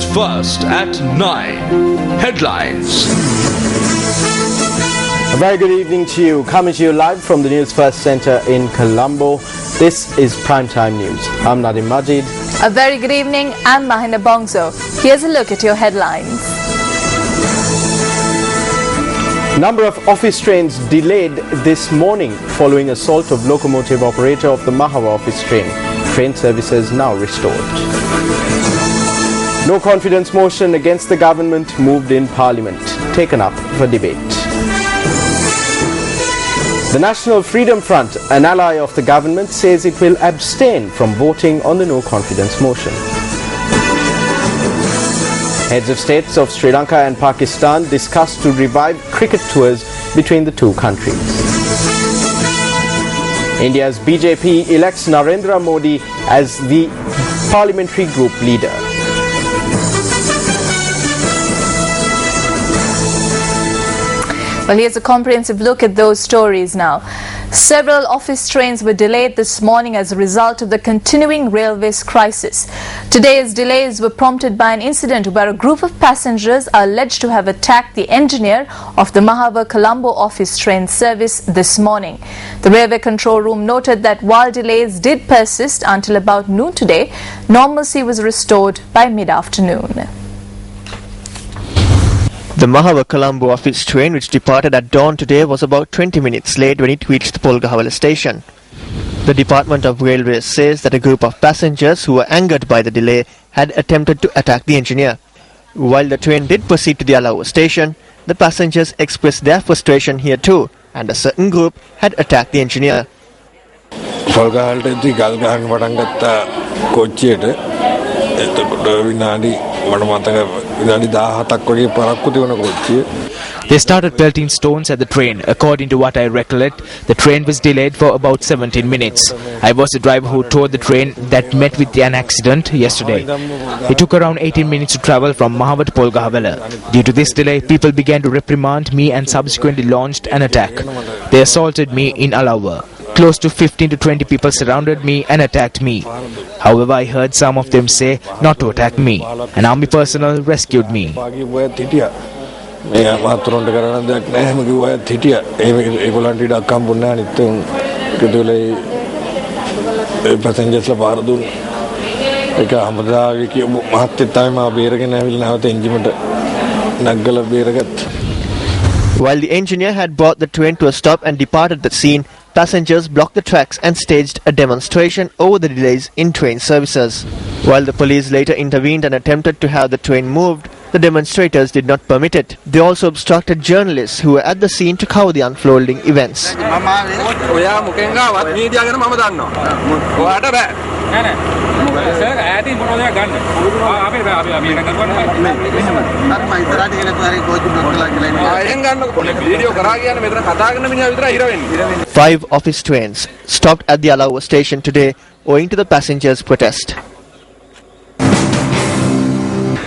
Newsfirst at 9. Headlines. A very good evening to you. Coming to you live from the Newsfirst Centre in Colombo. This is Primetime News. I'm Nadim Majid. A very good evening. I'm Mahinda Bongso. Here's a look at your headlines. Number of office trains delayed this morning following assault of locomotive operator of the Mahava office train. Train services now restored. No confidence motion against the government moved in Parliament, taken up for debate. The National Freedom Front, an ally of the government, says it will abstain from voting on the no confidence motion. Heads of states of Sri Lanka and Pakistan discussed to revive cricket tours between the two countries. India's BJP elects Narendra Modi as the parliamentary group leader. Well, here's a comprehensive look at those stories now. Several office trains were delayed this morning as a result of the continuing railways crisis. Today's delays were prompted by an incident where a group of passengers are alleged to have attacked the engineer of the Mahava-Colombo office train service this morning. The railway control room noted that while delays did persist until about noon today, normalcy was restored by mid-afternoon. The Mahava-Colombo office train, which departed at dawn today, was about 20 minutes late when it reached the Polgahavala station. The Department of Railways says that a group of passengers who were angered by the delay had attempted to attack the engineer. While the train did proceed to the Alawa station, the passengers expressed their frustration here too, and a certain group had attacked the engineer. They started pelting stones at the train. According to what I recollect, the train was delayed for about 17 minutes. I was the driver who towed the train that met with an accident yesterday. It took around 18 minutes to travel from Mahava to Polgahavala. Due to this delay, people began to reprimand me and subsequently launched an attack. They assaulted me in Alawa. Close to 15 to 20 people surrounded me and attacked me. However, I heard some of them say not to attack me. An army personnel rescued me. While the engineer had brought the train to a stop and departed the scene, passengers blocked the tracks and staged a demonstration over the delays in train services. While the police later intervened and attempted to have the train moved, the demonstrators did not permit it. They also obstructed journalists who were at the scene to cover the unfolding events. Five office trains stopped at the Alawa station today owing to the passengers' protest.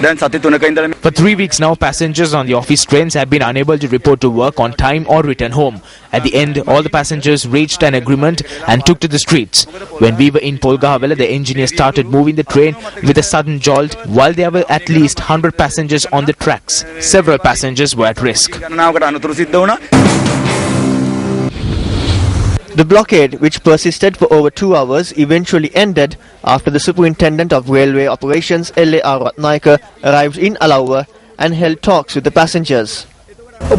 For 3 weeks now, passengers on the office trains have been unable to report to work on time or return home. At the end, all the passengers reached an agreement and took to the streets. When we were in Polgahavala, the engineer started moving the train with a sudden jolt while there were at least 100 passengers on the tracks. Several passengers were at risk. The blockade, which persisted for over 2 hours, eventually ended after the Superintendent of Railway Operations, L.A.R. Ratnayaka, arrived in Alawa and held talks with the passengers. The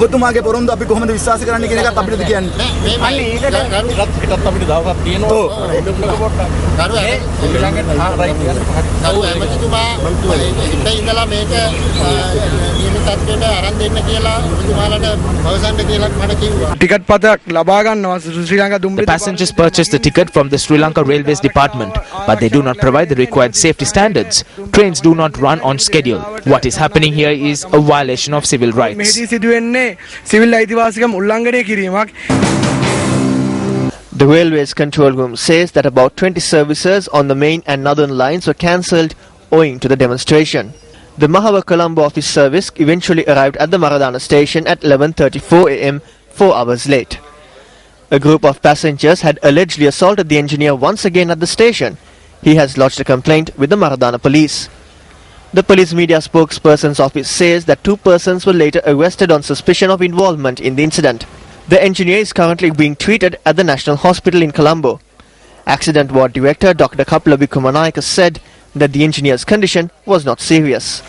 passengers purchased the ticket from the Sri Lanka Railways Department, but they do not provide the required safety standards. Trains do not run on schedule. What is happening here is a violation of civil rights. The railways control room says that about 20 services on the main and northern lines were cancelled owing to the demonstration. The Mahava-Colombo office service eventually arrived at the Maradana station at 11:34 a.m., 4 hours late. A group of passengers had allegedly assaulted the engineer once again at the station. He has lodged a complaint with the Maradana police. The police media spokesperson's office says that 2 persons were later arrested on suspicion of involvement in the incident. The engineer is currently being treated at the National Hospital in Colombo. Accident Ward Director Dr. Kapla Vikumanayaka said that the engineer's condition was not serious.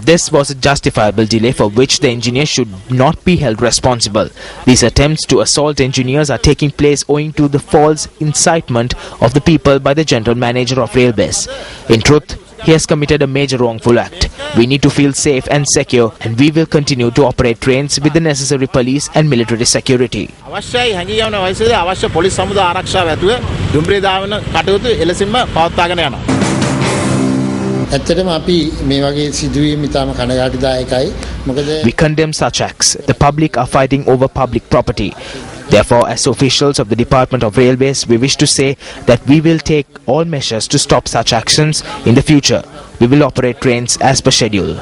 This was a justifiable delay for which the engineer should not be held responsible. These attempts to assault engineers are taking place owing to the false incitement of the people by the general manager of railways. In truth, he has committed a major wrongful act. We need to feel safe and secure, and we will continue to operate trains with the necessary police and military security. We condemn such acts. The public are fighting over public property. Therefore, as officials of the Department of Railways, we wish to say that we will take all measures to stop such actions in the future. We will operate trains as per schedule.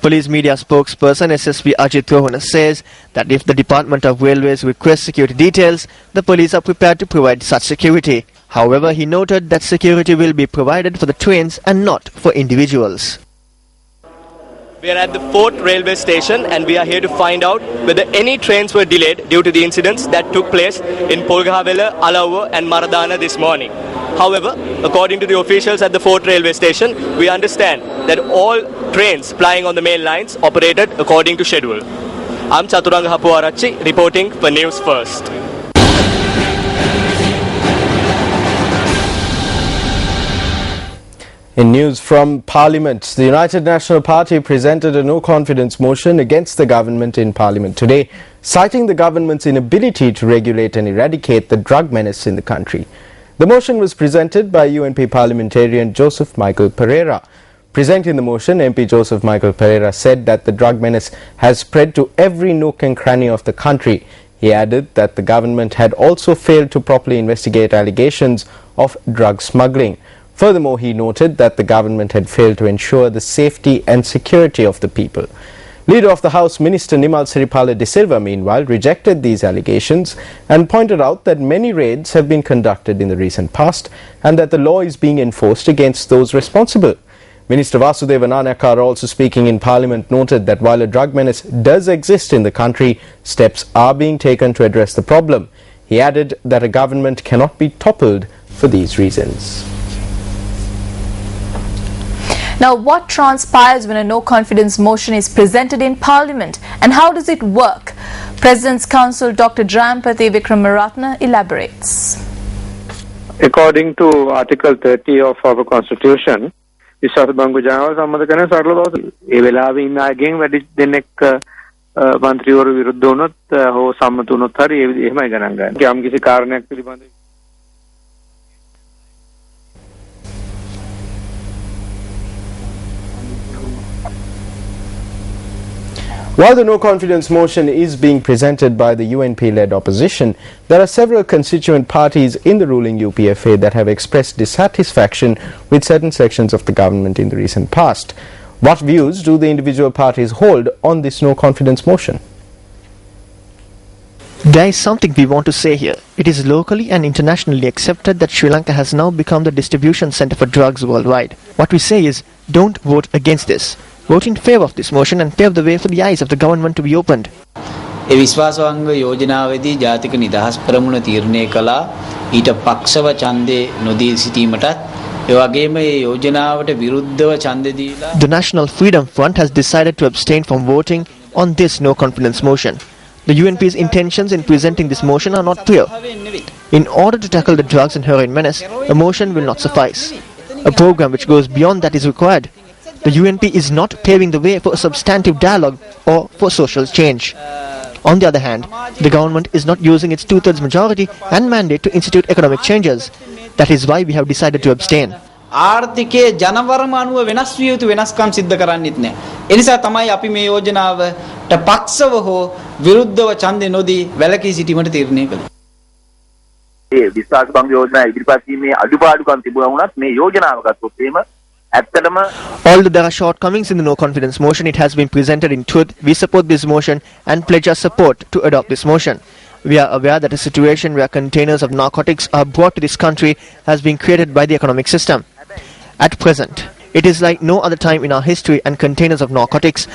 Police media spokesperson SSP Ajit Rohana says that if the Department of Railways requests security details, the police are prepared to provide such security. However, he noted that security will be provided for the trains and not for individuals. We are at the 4th railway station and we are here to find out whether any trains were delayed due to the incidents that took place in Polgahavela, Alawa and Maradana this morning. However, according to the officials at the 4th railway station, we understand that all trains plying on the main lines operated according to schedule. I'm Chaturanga Hapuarachi reporting for Newsfirst. In news from Parliament, the United National Party presented a no-confidence motion against the government in Parliament today, citing the government's inability to regulate and eradicate the drug menace in the country. The motion was presented by UNP parliamentarian Joseph Michael Pereira. Presenting the motion, MP Joseph Michael Pereira said that the drug menace has spread to every nook and cranny of the country. He added that the government had also failed to properly investigate allegations of drug smuggling. Furthermore, he noted that the government had failed to ensure the safety and security of the people. Leader of the House, Minister Nimal Siripala De Silva, meanwhile, rejected these allegations and pointed out that many raids have been conducted in the recent past and that the law is being enforced against those responsible. Minister Vasudeva Nanakar, also speaking in Parliament, noted that while a drug menace does exist in the country, steps are being taken to address the problem. He added that a government cannot be toppled for these reasons. Now, what transpires when a no-confidence motion is presented in Parliament and how does it work? President's Counsel Dr. Drampathy Vikramaratne elaborates. According to Article 30 of our Constitution, විශ්වාස බංගු ජනතාව සම්මත කරන සරල දවස. ඒ වෙලාවේ ඉන්න අයගෙන් වැඩි දෙනෙක් මන්ත්‍රීවරු විරුද්ධ වුණොත් හෝ සම්මත වුණොත් හරි ඒ එහෙමයි ගණන් ගන්න. යම් කිසි කාරණයක් පිළිබඳව While the no-confidence motion is being presented by the UNP-led opposition, there are several constituent parties in the ruling UPFA that have expressed dissatisfaction with certain sections of the government in the recent past. What views do the individual parties hold on this no-confidence motion? There is something we want to say here. It is locally and internationally accepted that Sri Lanka has now become the distribution center for drugs worldwide. What we say is, don't vote against this. Vote in favour of this motion and pave the way for the eyes of the government to be opened. ඒ විශ්වාසවංග යෝජනාවේදී ජාතික නිදහස් පෙරමුණ තීරණය කළා ඊට පක්ෂව ඡන්දේ නොදී සිටීමටත් ඒ වගේම මේ යෝජනාවට විරුද්ධව ඡන්දේ දීලා The National Freedom Front has decided to abstain from voting on this no confidence motion. The UNP's intentions in presenting this motion are not clear. In order to tackle the drugs and heroin menace, a motion will not suffice. A program which goes beyond that is required. The UNP is not paving the way for a substantive dialogue or for social change. On the other hand, the government is not using its two-thirds majority and mandate to institute economic changes. That is why we have decided to abstain. ආර්ථිකයේ ජනවරම අනුව වෙනස් විය යුතු වෙනස්කම් සිද්ධ කරන්නෙත් නැහැ. ඒ නිසා තමයි අපි මේ යෝජනාවට පක්ෂව හෝ විරුද්ධව ඡන්දේ නොදී වැළකී සිටීමට තීරණය කළේ. ඒ විශ්වාස භංග යෝජනා ඉදිරිපත් වීමේ අඩුපාඩුකම් තිබුණා වුණත් මේ යෝජනාව ගත්තොත් එහෙම Although there are shortcomings in the no confidence motion, it has been presented in truth. We support this motion and pledge our support to adopt this motion. We are aware that a situation where containers of narcotics are brought to this country has been created by the economic system. At present, it is like no other time in our history, and containers of narcotics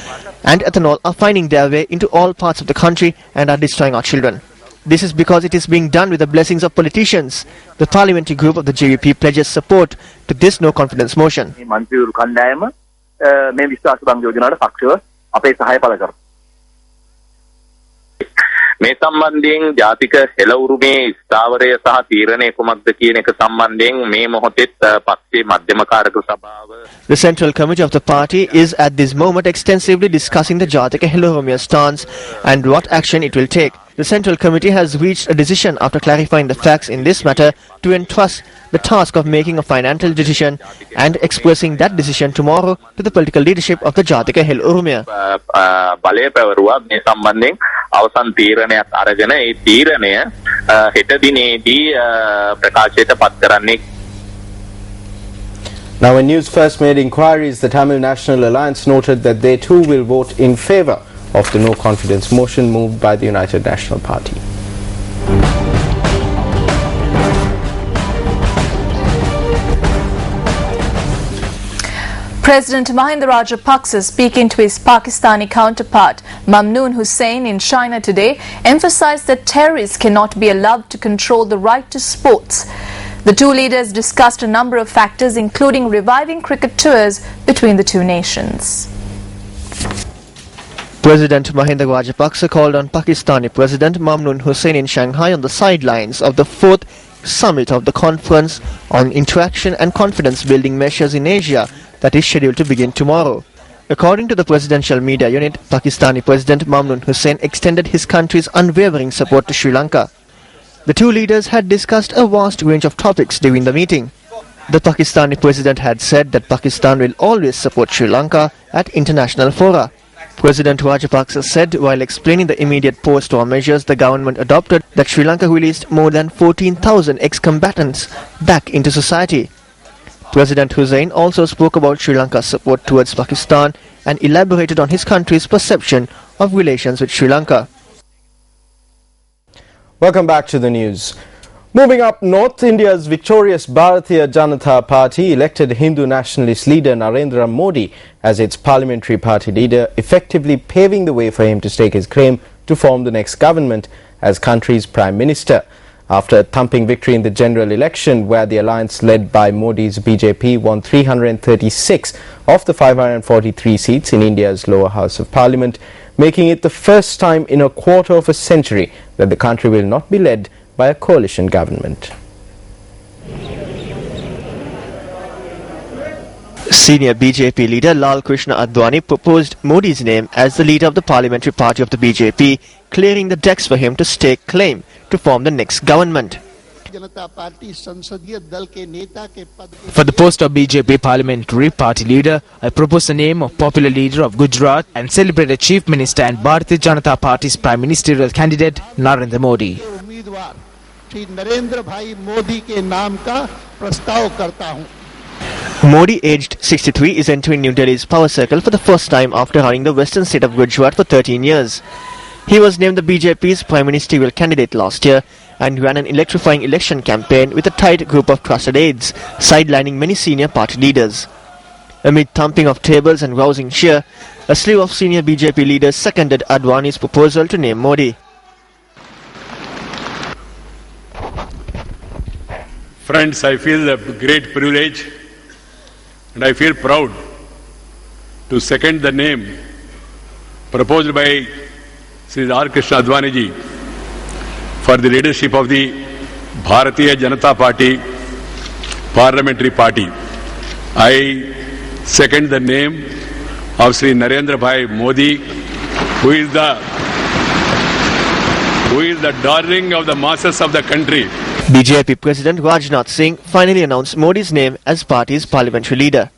and ethanol are finding their way into all parts of the country and are destroying our children. This is because it is being done with the blessings of politicians. The parliamentary group of the JVP pledges support to this no confidence motion. මේ සම්බන්ධයෙන් ජාතික හෙළ උරුමේ ස්ථාවරය සහ තීරණය කුමක්ද කියන එක සම්බන්ධයෙන් මේ මොහොතේත් පක්ෂයේ මධ්‍යමකාරක සභාව The Central Committee of the party is at this moment extensively discussing the Jatika Hela Urumia stance and what action it will take. The Central Committee has reached a decision after clarifying the facts in this matter to entrust the task of making a financial decision and expressing that decision tomorrow to the political leadership of the Jatika Hela Urumia. බලය පැවරුවා මේ සම්බන්ධයෙන් අවසන් තීරණයක් අරගෙන ඒ තීරණය හෙට දිනේදී ප්‍රකාශයට පත් කරන්නේ. Now, when Newsfirst made inquiries, the Tamil National Alliance noted that they too will vote in favour of the no confidence motion moved by the United National Party. President Mahinda Rajapaksa, speaking to his Pakistani counterpart Mamnoon Hussain in China today, emphasized that terrorists cannot be allowed to control the right to sports. The two leaders discussed a number of factors, including reviving cricket tours between the two nations. President Mahinda Rajapaksa called on Pakistani President Mamnoon Hussain in Shanghai on the sidelines of the 4th summit of the Conference on Interaction and Confidence Building Measures in Asia that is scheduled to begin tomorrow. According to the presidential media unit, Pakistani President Mamnoon Hussain extended his country's unwavering support to Sri Lanka. The two leaders had discussed a vast range of topics during the meeting. The Pakistani president had said that Pakistan will always support Sri Lanka at international fora. President Rajapaksa said while explaining the immediate post-war measures the government adopted that Sri Lanka released more than 14,000 ex-combatants back into society. President Hussain also spoke about Sri Lanka's support towards Pakistan and elaborated on his country's perception of relations with Sri Lanka. Welcome back to the news. Moving up north, India's victorious Bharatiya Janata Party elected Hindu nationalist leader Narendra Modi as its parliamentary party leader, effectively paving the way for him to stake his claim to form the next government as country's prime minister. After a thumping victory in the general election, where the alliance led by Modi's BJP won 336 of the 543 seats in India's lower house of parliament, making it the first time in a quarter of a century that the country will not be led by a coalition government. Senior BJP leader Lal Krishna Advani proposed Modi's name as the leader of the parliamentary party of the BJP, clearing the decks for him to stake claim to form the next government. For the post of BJP parliamentary party leader, I propose the name of popular leader of Gujarat and celebrated chief minister and Bharatiya Janata Party's prime ministerial candidate Narendra Modi. Modi, aged 63, is entering New Delhi's power circle for the first time after running the western state of Gujarat for 13 years. He was named the BJP's prime ministerial candidate last year and ran an electrifying election campaign with a tight group of trusted aides, sidelining many senior party leaders. Amid thumping of tables and rousing cheer, a slew of senior BJP leaders seconded Advani's proposal to name Modi. Friends, I feel a great privilege and I feel proud to second the name proposed by Sri R. Krishna Advani ji for the leadership of the Bharatiya Janata Party parliamentary party. I second the name of Sri Narendra Bhai Modi, who is the darling of the masses of the country. BJP President Rajnath Singh finally announced Modi's name as party's parliamentary leader.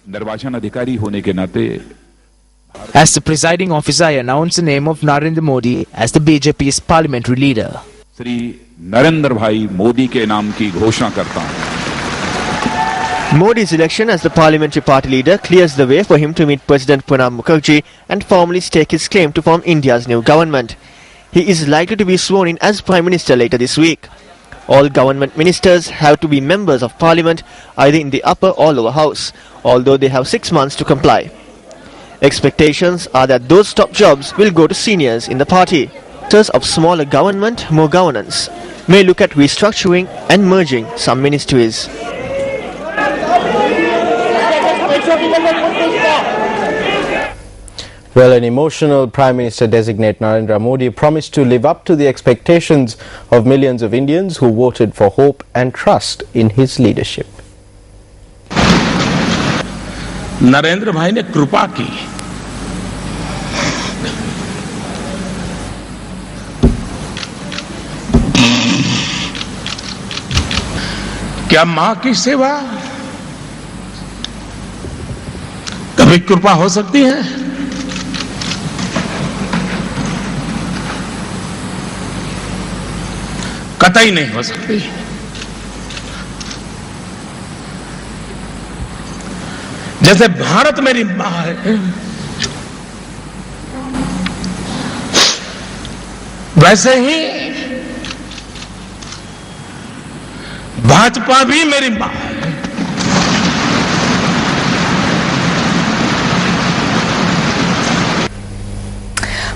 As the presiding officer, I announce the name of Narendra Modi as the BJP's parliamentary leader. Shri Narendra भाई मोदी के नाम की घोषणा करता हूं. Modi's election as the parliamentary party leader clears the way for him to meet President Pranab Mukherjee and formally stake his claim to form India's new government. He is likely to be sworn in as Prime Minister later this week. All government ministers have to be members of parliament either in the upper or lower house, although they have 6 months to comply. Expectations are that those top jobs will go to seniors in the party. Of smaller government, more governance, may look at restructuring and merging some ministries. Well, an emotional Prime Minister-designate Narendra Modi promised to live up to the expectations of millions of Indians who voted for hope and trust in his leadership. Narendra भाई ने कृपा की, क्या मां की सेवा कभी कृपा हो सकती है? कतई नहीं हो सकती। जैसे भारत मेरी मां है, वैसे ही भाजपा भी मेरी मां है।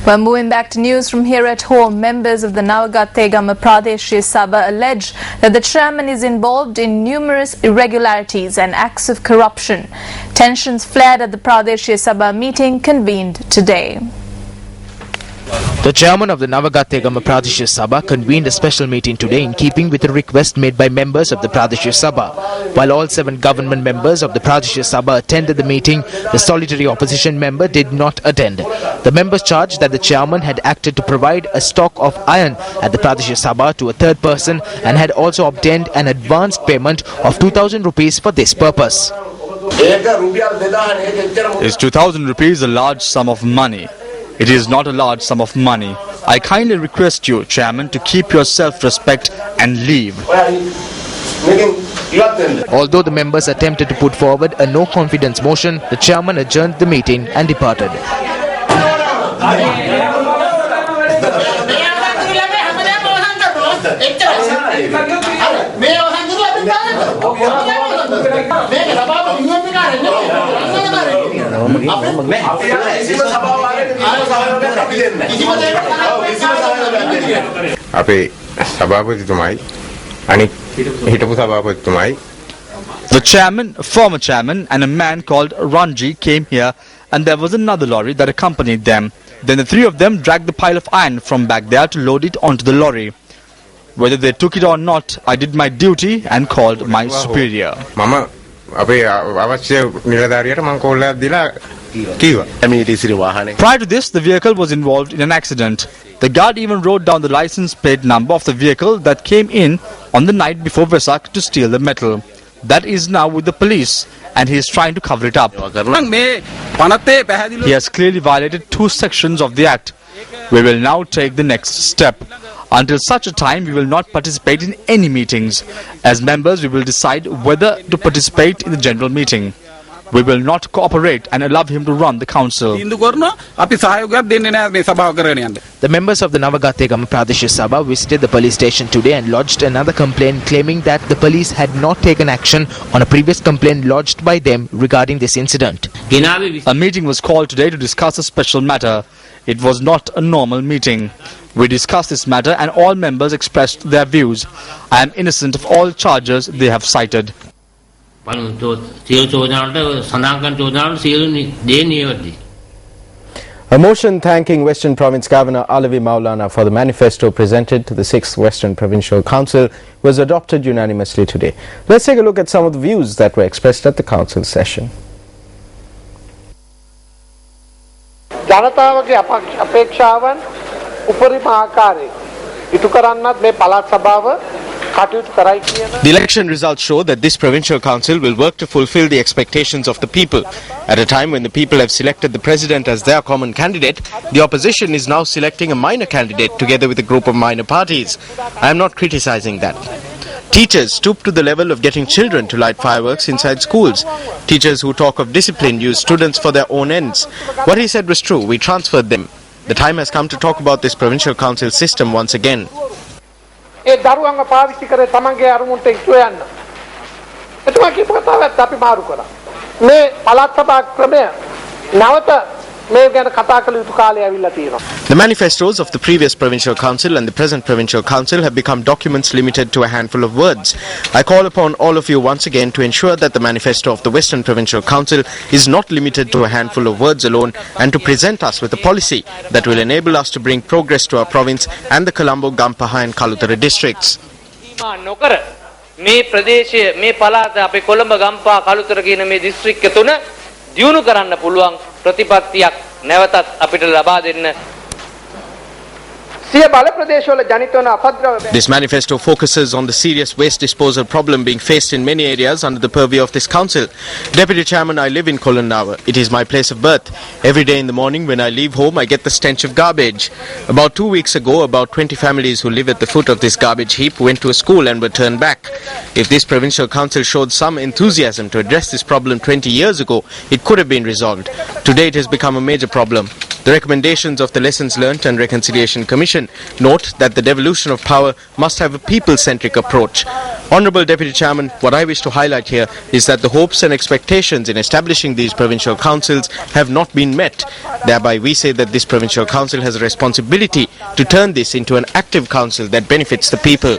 Well, moving back to news from here at home, members of the Navagategama Pradeshya Sabha allege that the chairman is involved in numerous irregularities and acts of corruption. Tensions flared at the Pradeshya Sabha meeting convened today. The chairman of the Navagategama Pradeshya Sabha convened a special meeting today in keeping with a request made by members of the Pradeshya Sabha. While all 7 government members of the Pradeshya Sabha attended the meeting, the solitary opposition member did not attend. The members charged that the chairman had acted to provide a stock of iron at the Pradeshya Sabha to a third person and had also obtained an advance payment of 2,000 rupees for this purpose. Is 2,000 rupees a large sum of money? It is not a large sum of money. I kindly request you, Chairman, to keep your self-respect and leave. Although the members attempted to put forward a no-confidence motion, the chairman adjourned the meeting and departed. The chairman, former chairman, and a man called Ranji came here, and there was another lorry that accompanied them. Then the 3 of them dragged the pile of iron from back there to load it onto the lorry. Whether they took it or not, I did my duty and called my superior. Prior to this, the vehicle was involved in an accident. The guard even wrote down the license plate number of the vehicle that came in on the night before Vesak to steal the metal. That is now with the police, and he is trying to cover it up. He has clearly violated 2 sections of the Act. We will now take the next step. Until such a time, we will not participate in any meetings. As members, we will decide whether to participate in the general meeting. We will not cooperate and allow him to run the council. The members of the Navagategama Pradeshya Sabha visited the police station today and lodged another complaint claiming that the police had not taken action on a previous complaint lodged by them regarding this incident. A meeting was called today to discuss a special matter. It was not a normal meeting. We discussed this matter and all members expressed their views. I am innocent of all charges they have cited. A motion thanking Western Province Governor Alavi Maulana for the manifesto presented to the 6th Western Provincial Council was adopted unanimously today. Let's take a look at some of the views that were expressed at the council session. ජනතාවගේ අපේක්ෂාවන් උපරිම ආකාරයේ ඉටු කරන්නත් මේ පළාත් සභාව කටයුතු කරයි කියන. The election results show that this provincial council will work to fulfill the expectations of the people. At a time when the people have selected the president as their common candidate, the opposition is now selecting a minor candidate together with a group of minor parties. I am not criticizing that. Teachers stoop to the level of getting children to light fireworks inside schools. Teachers who talk of discipline use students for their own ends. What he said was true. We transferred them. The time has come to talk about this provincial council system once again. ඒ දරුවන්ව පාවිච්චි කරේ තමන්ගේ අරමුණට ඉක්ව යන්න. එතුමා කියපු කතාවත් අපි මාරු කළා. මේ පළාත් සභා ක්‍රමය නැවත මේ ගැන කතා කළ යුතු කාලය ඇවිල්ලා තියෙනවා. The manifestos of the previous provincial council and the present provincial council have become documents limited to a handful of words. I call upon all of you once again to ensure that the manifesto of the Western Provincial Council is not limited to a handful of words alone and to present us with a policy that will enable us to bring progress to our province and the Colombo, Gampaha and Kalutara districts. මේ ප්‍රදේශයේ මේ පළාත අපේ කොළඹ ගම්පහ කළුතර කියන මේ දිස්ත්‍රික්ක තුන දියුණු කරන්න පුළුවන් ප්‍රතිපත්තියක් නැවතත් අපිට ලබා දෙන්න. This manifesto focuses on the serious waste disposal problem being faced in many areas under the purview of this council. Deputy Chairman, I live in Kolannawa. It is my place of birth. Every day in the morning when I leave home, I get the stench of garbage. About 2 weeks ago, about 20 families who live at the foot of this garbage heap went to a school and were turned back. If this provincial council showed some enthusiasm to address this problem 20 years ago, it could have been resolved. Today it has become a major problem. The recommendations of the Lessons Learnt and Reconciliation Commission note that the devolution of power must have a people-centric approach. Honourable Deputy Chairman, what I wish to highlight here is that the hopes and expectations in establishing these provincial councils have not been met. Thereby we say that this provincial council has a responsibility to turn this into an active council that benefits the people.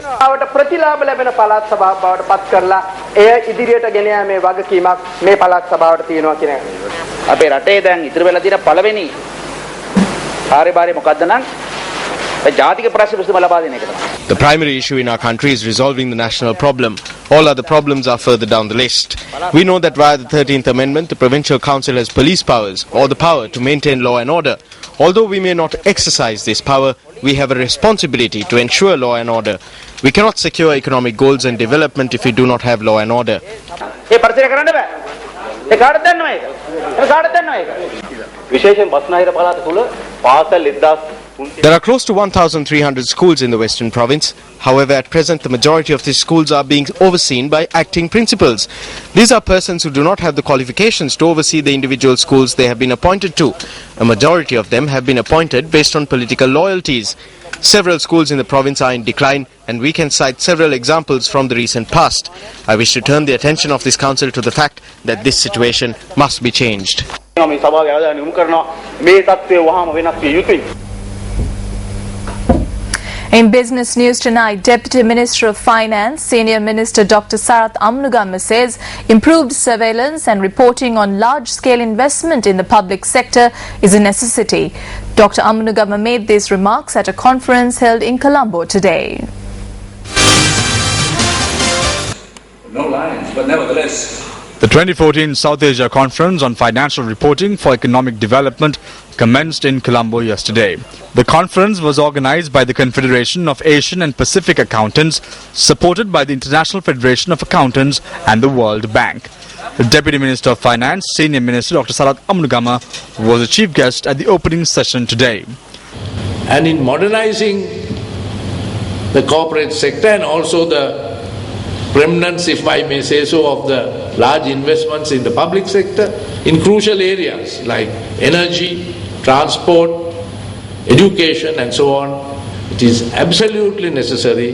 The primary issue in our country is resolving the national problem. All other problems are further down the list. We know that via the 13th Amendment, the Provincial Council has police powers or the power to maintain law and order. Although we may not exercise this power, we have a responsibility to ensure law and order. We cannot secure economic goals and development if we do not have law and order. There are close to 1,300 schools in the Western Province. However, at present, the majority of these schools are being overseen by acting principals. These are persons who do not have the qualifications to oversee the individual schools they have been appointed to. A majority of them have been appointed based on political loyalties. Several schools in the province are in decline, and we can cite several examples from the recent past. I wish to turn the attention of this council to the fact that this situation must be changed. In business news tonight, Deputy Minister of Finance, Senior Minister Dr. Sarath Amnugama says improved surveillance and reporting on large-scale investment in the public sector is a necessity. Dr. Amnugama made these remarks at a conference held in Colombo today. No lines, but nevertheless. The 2014 South Asia Conference on Financial Reporting for Economic Development commenced in Colombo yesterday. The conference was organized by the Confederation of Asian and Pacific Accountants, supported by the International Federation of Accountants and the World Bank. The Deputy Minister of Finance, Senior Minister Dr. Sarath Amnugama, was the chief guest at the opening session today. And in modernizing the corporate sector and also the preeminence, if I may say so, of the large investments in the public sector in crucial areas like energy, transport, education and so on, it is absolutely necessary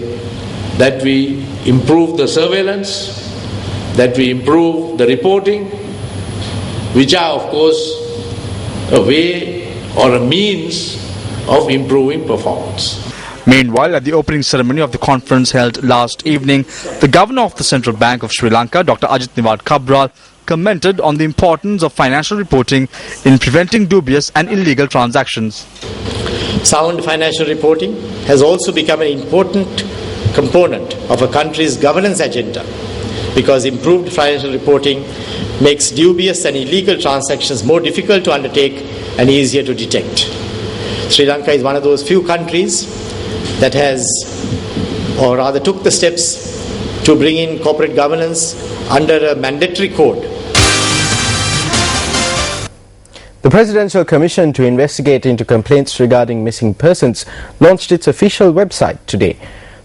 that we improve the surveillance, that we improve the reporting, which are of course a way or a means of improving performance. Meanwhile, at the opening ceremony of the conference held last evening, the Governor of the Central Bank of Sri Lanka, Dr. Ajit Niwad Cabral, commented on the importance of financial reporting in preventing dubious and illegal transactions. Sound financial reporting has also become an important component of a country's governance agenda because improved financial reporting makes dubious and illegal transactions more difficult to undertake and easier to detect. Sri Lanka is one of those few countries that has, or rather took the steps to bring in corporate governance under a mandatory code. The Presidential Commission to investigate into complaints regarding missing persons launched its official website today.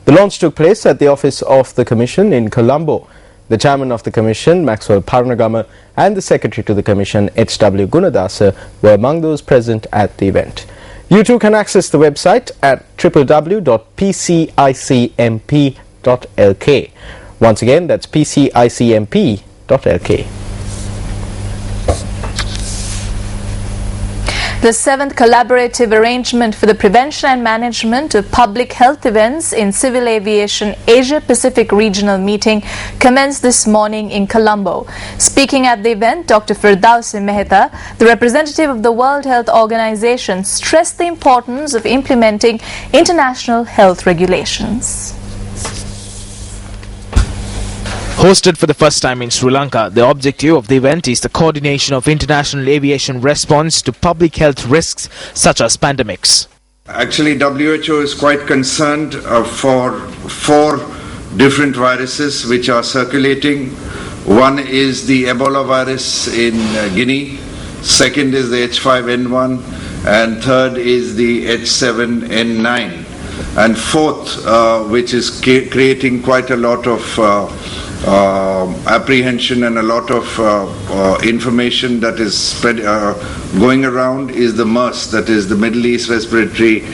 The launch took place at the office of the Commission in Colombo. The chairman of the Commission, Maxwell Parnagama, and the secretary to the Commission, H.W. Gunadasa, were among those present at the event. You too can access the website at www.pcicmp.lk. Once again, that's pcicmp.lk. The 7th collaborative arrangement for the prevention and management of public health events in civil aviation Asia-Pacific regional meeting commenced this morning in Colombo. Speaking at the event, Dr. Firdausi Mehta, the representative of the World Health Organization, stressed the importance of implementing international health regulations. Hosted for the first time in Sri Lanka, the objective of the event is the coordination of international aviation response to public health risks such as pandemics. Actually, WHO is quite concerned for 4 different viruses which are circulating. One is the Ebola virus in Guinea, second is the H5N1, and third is the H7N9. And fourth, which is creating quite a lot of apprehension and a lot of information that is spread, going around, is the MERS, that is the Middle East Respiratory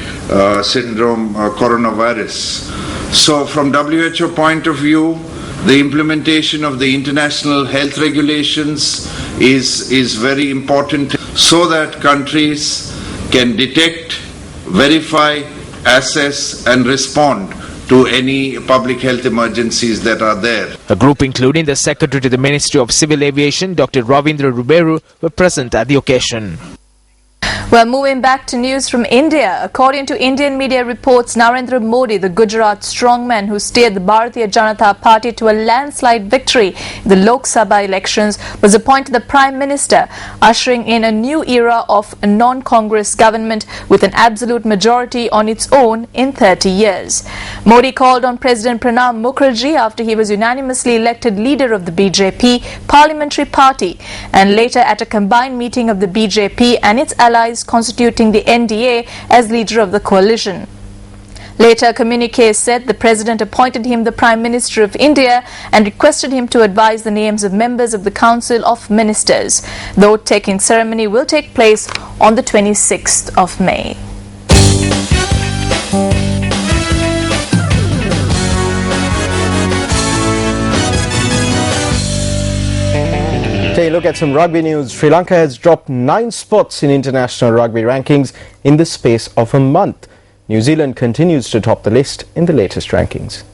Syndrome coronavirus. So from WHO point of view, the implementation of the international health regulations is very important so that countries can detect, verify, assess and respond to any public health emergencies that are there. A group including the Secretary to the Ministry of Civil Aviation, Dr. Ravindra Ruberu, were present at the occasion. Well, moving back to news from India. According to Indian media reports, Narendra Modi, the Gujarat strongman who steered the Bharatiya Janata Party to a landslide victory in the Lok Sabha elections, was appointed the Prime Minister, ushering in a new era of a non-Congress government with an absolute majority on its own in 30 years. Modi called on President Pranab Mukherjee after he was unanimously elected leader of the BJP parliamentary party, and later at a combined meeting of the BJP and its allies constituting the NDA as leader of the coalition. Later, a communique said the president appointed him the Prime Minister of India and requested him to advise the names of members of the Council of Ministers. The oath-taking ceremony will take place on the 26th of May. Take a look at some rugby news. Sri Lanka has dropped 9 spots in international rugby rankings in the space of a month. New Zealand continues to top the list in the latest rankings.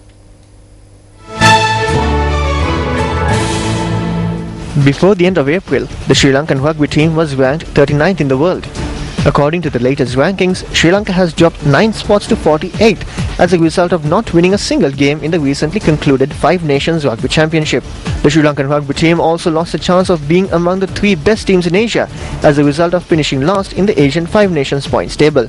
Before the end of April, the Sri Lankan rugby team was ranked 39th in the world. According to the latest rankings, Sri Lanka has dropped 9 spots to 48 as a result of not winning a single game in the recently concluded 5 Nations Rugby Championship. The Sri Lankan rugby team also lost a chance of being among the 3 best teams in Asia as a result of finishing last in the Asian 5 Nations points table.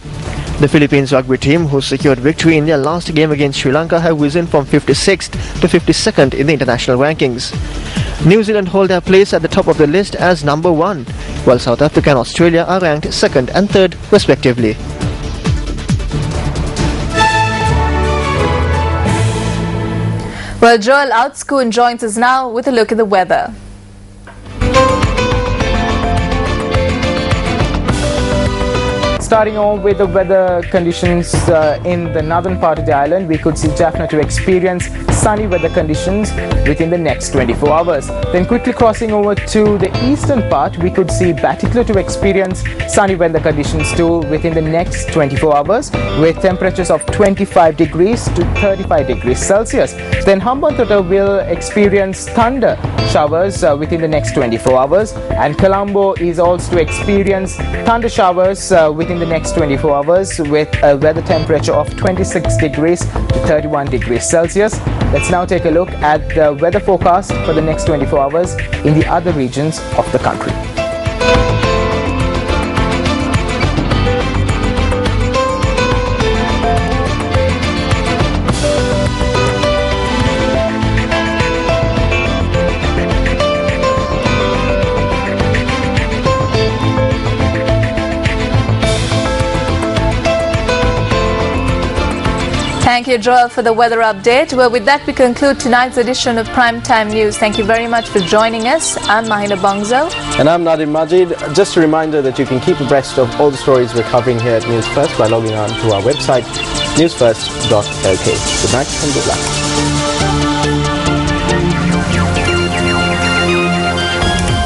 The Philippines rugby team, who secured victory in their last game against Sri Lanka, have risen from 56th to 52nd in the international rankings. New Zealand hold their place at the top of the list as number 1, while South Africa and Australia are ranked 2nd and 3rd respectively. Well, Joel Outscoon joins us now with a look at the weather. Starting off with the weather conditions in the northern part of the island, we could see Jaffna to experience sunny weather conditions within the next 24 hours. Then quickly crossing over to the eastern part, we could see Batticaloa to experience sunny weather conditions too within the next 24 hours with temperatures of 25 degrees to 35 degrees Celsius. Then Hambantota will experience thunder showers within the next 24 hours, and Colombo is also to experience thunder showers within the next 24 hours with a weather temperature of 26 degrees to 31 degrees Celsius. Let's now take a look at the weather forecast for the next 24 hours in the other regions of the country. Thank you, Joel, for the weather update. Well, with that, we conclude tonight's edition of Primetime News. Thank you very much for joining us. I'm Mahina Bangzo. And I'm Nadim Majid. Just a reminder that you can keep abreast of all the stories we're covering here at Newsfirst by logging on to our website, newsfirst.lk. Good night and good luck.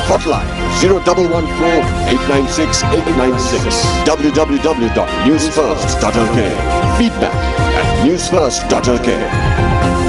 Hotline 0114-896-896. www.newsfirst.lk. Feedback at newsfirst.lk.